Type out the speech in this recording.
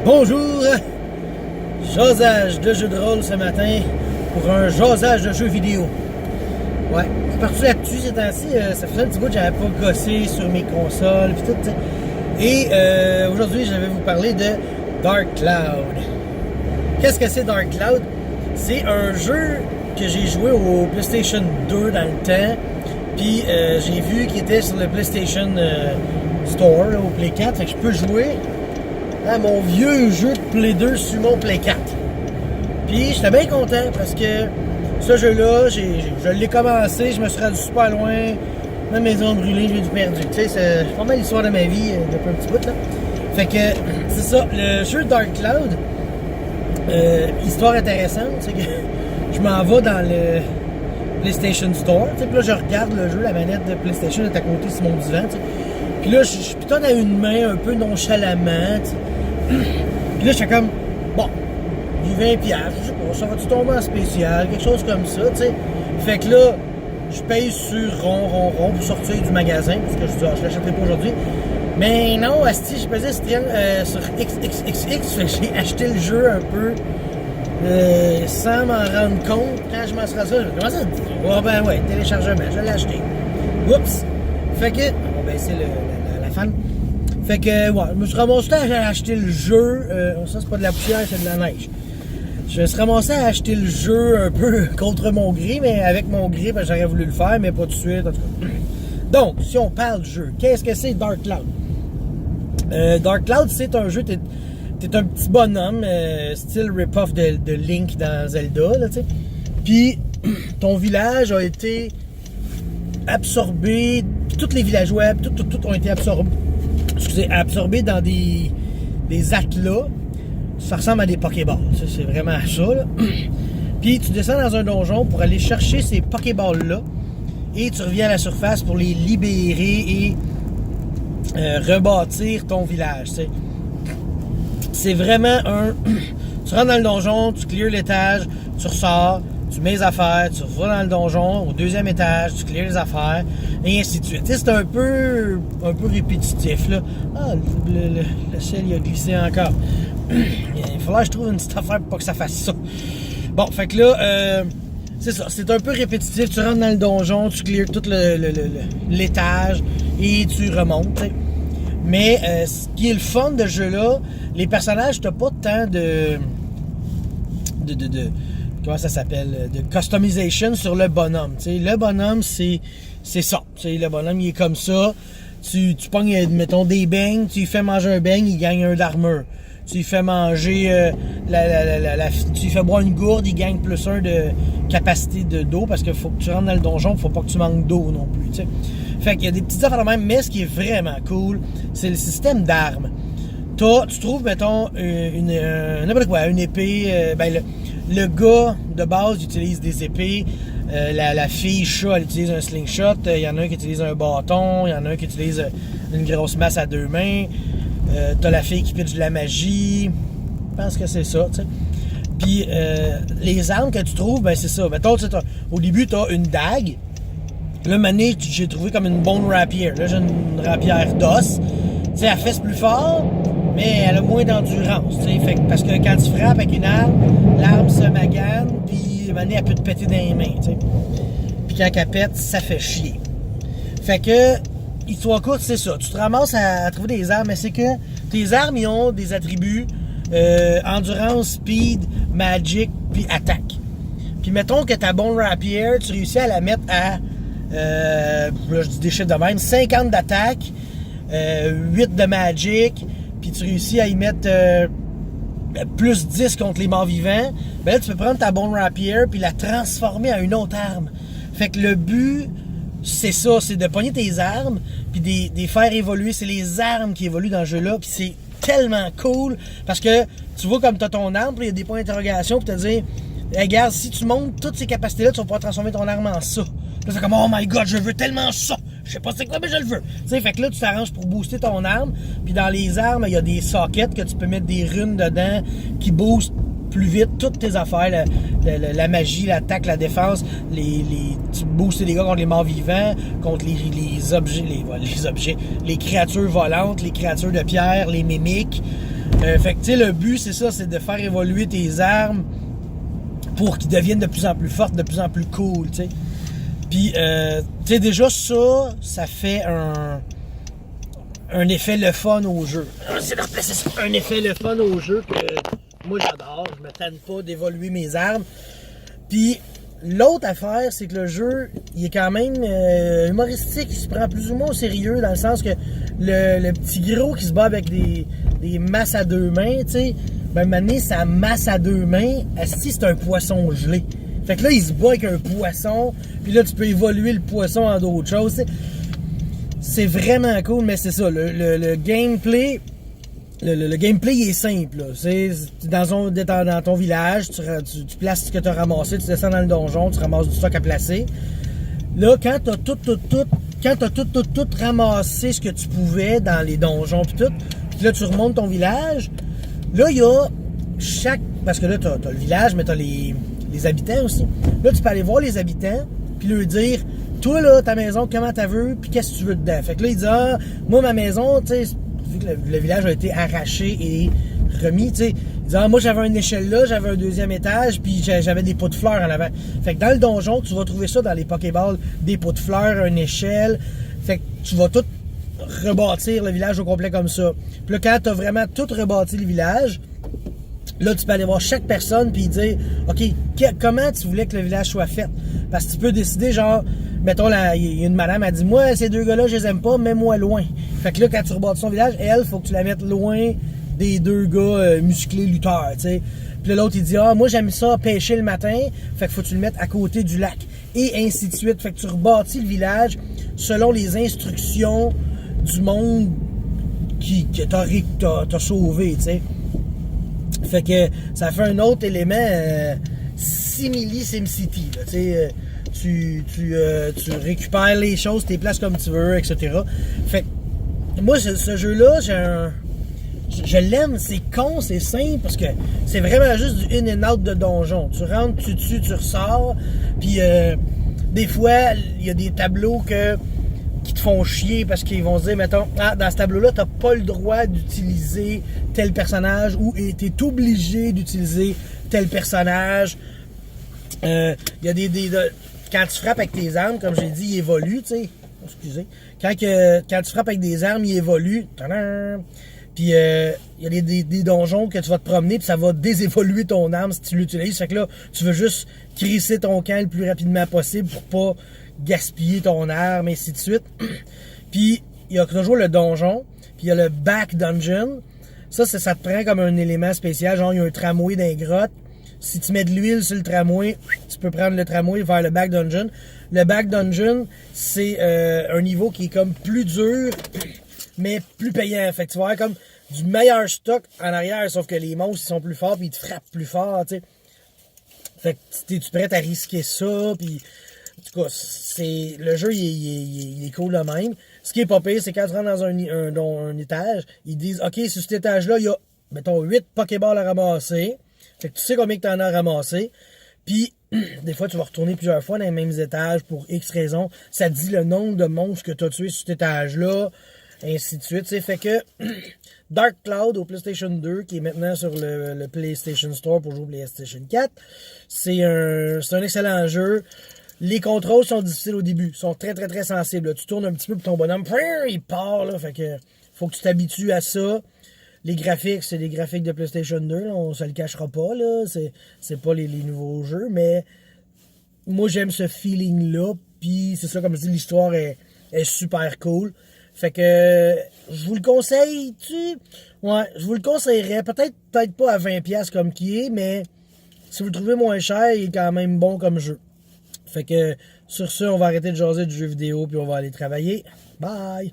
Bonjour! Jasage de jeu de rôle ce matin pour un jasage de jeux vidéo. Ouais, c'est parti là-dessus ces temps-ci. Ça faisait un petit bout que j'avais pas gossé sur mes consoles pis tout, t'sais. Et aujourd'hui, je vais vous parler de Dark Cloud. Qu'est-ce que c'est Dark Cloud? C'est un jeu que j'ai joué au PlayStation 2 dans le temps. Puis j'ai vu qu'il était sur le PlayStation Store, là, au Play 4. Fait que je peux jouer à mon vieux jeu de Play 2 sur mon Play 4. Puis j'étais bien content parce que ce jeu-là, je l'ai commencé, je me suis rendu super loin. Ma maison brûlée, je l'ai perdu. Tu sais, c'est pas mal l'histoire de ma vie depuis un petit bout, là. Fait que c'est ça, le jeu Dark Cloud, histoire intéressante, c'est que je m'en vais dans le PlayStation Store, tu sais, puis là je regarde le jeu, la manette de PlayStation est à côté sur mon divan, tu sais. Puis là je pitonne à une main un peu nonchalamment, tu sais. Puis là j'étais comme, bon, j'ai 20$, je sais pas, ça va-tu tomber en spécial, quelque chose comme ça, tu sais. Fait que là, je paye sur rond pour sortir du magasin, parce que je dis, je l'achèterai pas aujourd'hui. Mais non, asti, je pesais sur XXXX, fait que j'ai acheté le jeu un peu sans m'en rendre compte. Quand je m'en serais ça, je me suis dit, oh ben ouais, téléchargement, je l'ai acheté. Oups! Fait que, on va baisser la fan. Fait que, ouais, je me suis ramassé à acheter le jeu. Ça, c'est pas de la poussière, c'est de la neige. Je me suis ramassé à acheter le jeu un peu contre mon gré, mais avec mon gré, ben, j'aurais voulu le faire, mais pas tout de suite, en tout cas. Donc, si on parle du jeu, qu'est-ce que c'est Dark Cloud? Dark Cloud, c'est un jeu, t'es un petit bonhomme, style rip-off de Link dans Zelda, là, tu sais. Puis, ton village a été absorbé, puis tous les villageois, tout ont été absorbés dans des atlas. Ça ressemble à des Pokéballs, c'est vraiment ça, là. Puis, tu descends dans un donjon pour aller chercher ces Pokéballs-là, et tu reviens à la surface pour les libérer et rebâtir ton village, tu sais. C'est vraiment un... Tu rentres dans le donjon, tu clears l'étage, tu ressors, tu mets les affaires, tu vas dans le donjon, au deuxième étage, tu clears les affaires, et ainsi de suite. Tu sais, c'est un peu répétitif, là. Ah, le ciel, il a glissé encore. Il faudrait que je trouve une petite affaire pour pas que ça fasse ça. Bon, fait que là... c'est ça, c'est un peu répétitif. Tu rentres dans le donjon, tu clears tout l'étage et tu remontes, t'sais. Mais ce qui est le fun de ce jeu-là, les personnages, t'as pas tant de comment ça s'appelle? De customization sur le bonhomme. T'sais. Le bonhomme, c'est ça. T'sais, le bonhomme, il est comme ça. Tu pognes, mettons, des beignes, tu lui fais manger un beigne, il gagne un d'armure. Tu lui fais manger, tu lui fais boire une gourde, il gagne plus 1 de capacité d'eau parce qu'il faut que tu rentres dans le donjon, faut pas que tu manques d'eau non plus, tu sais. Fait qu'il y a des petites affaires de même, mais ce qui est vraiment cool, c'est le système d'armes. Tu trouves, mettons, une épée, le gars de base il utilise des épées, la fille chat, elle utilise un slingshot, il y en a un qui utilise un bâton, il y en a un qui utilise une grosse masse à 2 mains. T'as la fille qui pitche de la magie. Je pense que c'est ça, tu sais. Puis les armes que tu trouves, ben c'est ça. Mettons, au début, t'as une dague. Là, mané, j'ai trouvé comme une bone rapier. Là, j'ai une rapière d'os. Tu sais, elle fesse plus fort, mais elle a moins d'endurance, tu sais. Fait que, parce que quand tu frappes avec une arme, l'arme se magane, puis mané, elle peut te péter dans les mains, tu sais. Puis quand elle pète, ça fait chier. Fait que... Histoire courte, c'est ça. Tu te ramasses à trouver des armes, mais c'est que tes armes, ils ont des attributs endurance, speed, magic, puis attaque. Puis mettons que ta Bone Rapier, tu réussis à la mettre à, là je dis des chiffres de même, 50 d'attaque, 8 de magic, puis tu réussis à y mettre plus 10 contre les morts vivants, ben là tu peux prendre ta Bone Rapier puis la transformer en une autre arme. Fait que le but... c'est ça, c'est de pogner tes armes puis des faire évoluer. C'est les armes qui évoluent dans le jeu-là, puis c'est tellement cool parce que tu vois comme tu as ton arme, puis il y a des points d'interrogation pour te dire hey, regarde, si tu montes toutes ces capacités-là, tu vas pouvoir transformer ton arme en ça. Là, c'est comme oh my god, je veux tellement ça. Je sais pas c'est quoi, mais je le veux. Tu sais, fait que là, tu t'arranges pour booster ton arme, puis dans les armes, il y a des sockets que tu peux mettre des runes dedans qui boostent plus vite toutes tes affaires, la magie, l'attaque, la défense, tu boostes les gars contre les morts vivants, contre les objets, les créatures volantes, les créatures de pierre, les mimiques. Fait que tu sais, le but c'est ça, c'est de faire évoluer tes armes pour qu'ils deviennent de plus en plus fortes, de plus en plus cool, tu sais. Puis, tu sais, déjà ça fait un effet le fun au jeu. C'est de replacer ça. Un effet le fun au jeu que moi j'adore. Je me tanne pas d'évoluer mes armes. Puis, l'autre affaire, c'est que le jeu, il est quand même humoristique. Il se prend plus ou moins au sérieux dans le sens que le petit gros qui se bat avec des masses à deux mains, tu sais, ben maintenant, sa masse à deux mains, asti, c'est un poisson gelé. Fait que là, il se bat avec un poisson, puis là, tu peux évoluer le poisson en d'autres choses, t'sais. C'est vraiment cool, mais c'est ça, le gameplay, le gameplay, il est simple, là. C'est dans ton village, tu places ce que tu as ramassé, tu descends dans le donjon, tu ramasses du stock à placer. Là, quand tu as tout ramassé ce que tu pouvais dans les donjons puis tout, puis là, tu remontes ton village, là, il y a parce que là, tu as le village, mais tu as les habitants aussi. Là, tu peux aller voir les habitants, puis leur dire, toi, là, ta maison, comment t'as vu, puis qu'est-ce que tu veux dedans? Fait que là, il dit, ah, moi, ma maison, tu sais, vu que le village a été arraché et remis, tu sais, il dit, ah, moi, j'avais une échelle là, j'avais un deuxième étage, puis j'avais des pots de fleurs en avant. Fait que dans le donjon, tu vas trouver ça dans les Pokéballs, des pots de fleurs, une échelle. Fait que tu vas tout rebâtir le village au complet comme ça. Puis là, quand t'as vraiment tout rebâti le village, là, tu peux aller voir chaque personne puis dire, OK, comment tu voulais que le village soit fait? Parce que tu peux décider, genre, mettons, il y a une madame, elle dit, moi, ces deux gars-là, je les aime pas, mets-moi loin. Fait que là, quand tu rebâtis son village, elle, faut que tu la mettes loin des deux gars musclés lutteurs, tu sais. Puis là, l'autre, il dit, ah, moi, j'aime ça pêcher le matin, fait que faut que tu le mettes à côté du lac. Et ainsi de suite. Fait que tu rebâtis le village selon les instructions du monde que t'as sauvé, tu sais. Fait que ça fait un autre élément simili SimCity, là, tu sais. Tu récupères les choses, tu les places comme tu veux, etc. Fait que moi, ce jeu-là, je l'aime, c'est con, c'est simple, parce que c'est vraiment juste du in and out de donjon. Tu rentres, tu tues, tu ressors, puis des fois, il y a des tableaux qui te font chier parce qu'ils vont se dire, mettons, ah, dans ce tableau-là, t'as pas le droit d'utiliser tel personnage ou t'es obligé d'utiliser tel personnage. Il y a quand tu frappes avec tes armes, comme j'ai dit, il évolue, tu sais. Excusez. Quand tu frappes avec des armes, il évolue. Tadam! Puis il y a des donjons que tu vas te promener, puis ça va désévoluer ton arme si tu l'utilises. Fait que là, tu veux juste crisser ton camp le plus rapidement possible pour pas gaspiller ton arme, et ainsi de suite. Puis il y a toujours le donjon, puis il y a le back dungeon. Ça te prend comme un élément spécial, genre il y a un tramway dans les grottes. Si tu mets de l'huile sur le tramway, tu peux prendre le tramway vers le back dungeon. Le back dungeon, c'est un niveau qui est comme plus dur, mais plus payant. Fait que tu vas avoir comme du meilleur stock en arrière, sauf que les monstres ils sont plus forts, puis ils te frappent plus fort, tu sais. Fait que tu prêt à risquer ça, puis en tout cas, le jeu il est cool de même. Ce qui est pas pire, c'est quand tu rentres dans un étage, ils disent, OK, sur cet étage-là, il y a, mettons, 8 Pokéballs à ramasser. Fait que tu sais combien que t'en as ramassé. Puis, des fois, tu vas retourner plusieurs fois dans les mêmes étages pour X raisons. Ça te dit le nombre de monstres que tu as tués sur cet étage-là, ainsi de suite. T'sais. Fait que Dark Cloud au PlayStation 2, qui est maintenant sur le PlayStation Store pour jouer au PlayStation 4, c'est un excellent jeu. Les contrôles sont difficiles au début, sont très très très sensibles. Là. Tu tournes un petit peu pour ton bonhomme, il part, là. Fait que faut que tu t'habitues à ça. Les graphiques, c'est des graphiques de PlayStation 2, là, on se le cachera pas, là. C'est pas les nouveaux jeux, mais moi j'aime ce feeling-là, puis c'est ça, comme je dis, l'histoire est super cool. Fait que je vous le conseille, ouais, je vous le conseillerais, peut-être pas à 20$ comme qui est, mais si vous le trouvez moins cher, il est quand même bon comme jeu. Fait que sur ce, on va arrêter de jaser du jeu vidéo, puis on va aller travailler. Bye!